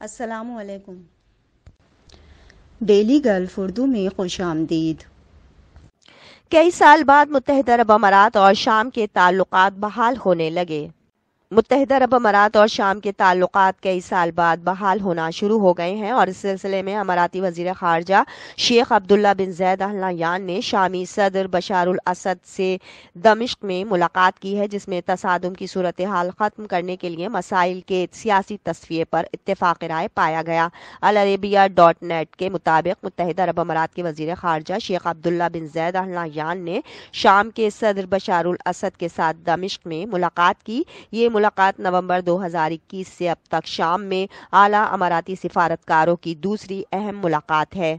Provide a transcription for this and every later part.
السلام علیکم۔ Daily golf Urdu میں خوش آمدید۔ کئی سال بعد متحدہ عرب امارات اور شام کے تعلقات بحال ہونے لگے۔ متحدہ عرب امارات اور شام کے تعلقات کئی سال بعد بحال ہونا شروع ہو گئے ہیں، اور اس سلسلے میں اماراتی وزیر خارجہ شیخ عبداللہ بن زید ال نہیان نے شامی صدر بشار الاسد سے دمشق میں ملاقات کی ہے، جس میں تصادم کی صورتحال ختم کرنے کے لیے مسائل کے سیاسی تصفیے پر اتفاق رائے پایا گیا۔ العربیہ.نیٹ کے مطابق متحدہ عرب امارات کے وزیر خارجہ شیخ عبداللہ بن زید ال نہیان نے شام کے صدر بشار الاسد کے ساتھ دمشق میں ملاقات کی۔ یہ ملاقات نومبر 2021 سے اب تک شام میں اعلیٰ اماراتی سفارتکاروں کی دوسری اہم ملاقات ہے۔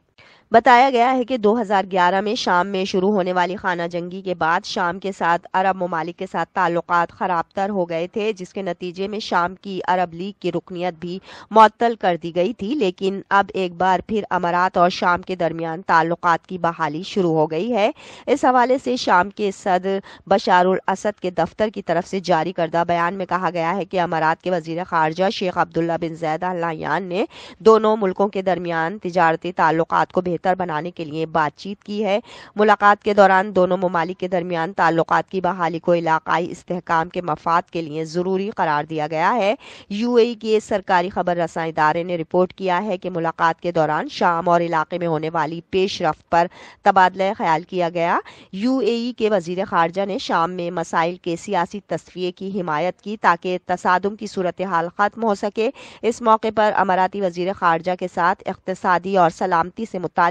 بتایا گیا ہے کہ 2011 میں شام میں شروع ہونے والی خانہ جنگی کے بعد شام کے ساتھ عرب ممالک کے ساتھ تعلقات خراب تر ہو گئے تھے، جس کے نتیجے میں شام کی عرب لیگ کی رکنیت بھی معطل کر دی گئی تھی، لیکن اب ایک بار پھر امارات اور شام کے درمیان تعلقات کی بحالی شروع ہو گئی ہے۔ اس حوالے سے شام کے صدر بشار الاسد کے دفتر کی طرف سے جاری کردہ بیان میں کہا گیا ہے کہ امارات کے وزیر خارجہ شیخ عبداللہ بن زید ال نہیان نے دونوں ملکوں کے درمیان تجارتی تعلقات کو بہتر بنانے کے لیے بات چیت کی ہے۔ ملاقات کے دوران دونوں ممالک کے درمیان تعلقات کی بحالی کو علاقائی استحکام کے مفاد کے لیے ضروری قرار دیا گیا ہے۔ UAE کی سرکاری خبر رساں ادارے نے رپورٹ کیا ہے کہ ملاقات کے دوران شام اور علاقے میں ہونے والی پیش رفت پر تبادلہ خیال کیا گیا۔ UAE کے وزیر خارجہ نے شام میں مسائل کے سیاسی تصفیے کی حمایت کی تاکہ تصادم کی صورتحال ختم ہو سکے۔ اس موقع پر اماراتی وزیر خارجہ کے ساتھ اقتصادی اور سلامتی سے متعلق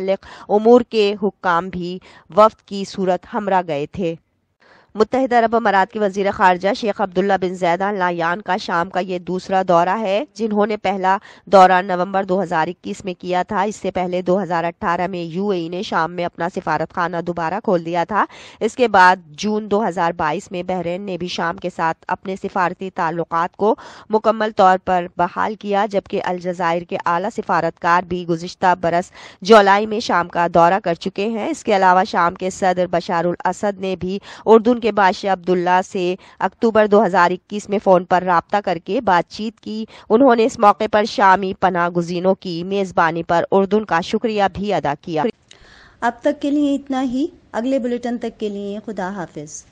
امور کے حکام بھی وفد کی صورت ہمراہ گئے تھے۔ متحدہ عرب امارات کے وزیر خارجہ شیخ عبداللہ بن زید ال نہیان کا شام کا یہ دوسرا دورہ ہے، جنہوں نے پہلا دورہ نومبر 2021 میں کیا تھا۔ اس سے پہلے 2018 میں UAE نے شام میں اپنا سفارت خانہ دوبارہ کھول دیا تھا۔ اس کے بعد جون 2022 میں بحرین نے بھی شام کے ساتھ اپنے سفارتی تعلقات کو مکمل طور پر بحال کیا، جبکہ الجزائر کے اعلیٰ سفارتکار بھی گزشتہ برس جولائی میں شام کا دورہ کر چکے ہیں۔ اس کے علاوہ شام کے صدر بشار الاسد نے بھی اردن کے بادشاہ عبداللہ سے اکتوبر 2021 میں فون پر رابطہ کر کے بات چیت کی۔ انہوں نے اس موقع پر شامی پناہ گزینوں کی میزبانی پر اردن کا شکریہ بھی ادا کیا۔ اب تک کے لیے اتنا ہی۔ اگلے بلیٹن تک کے لیے خدا حافظ۔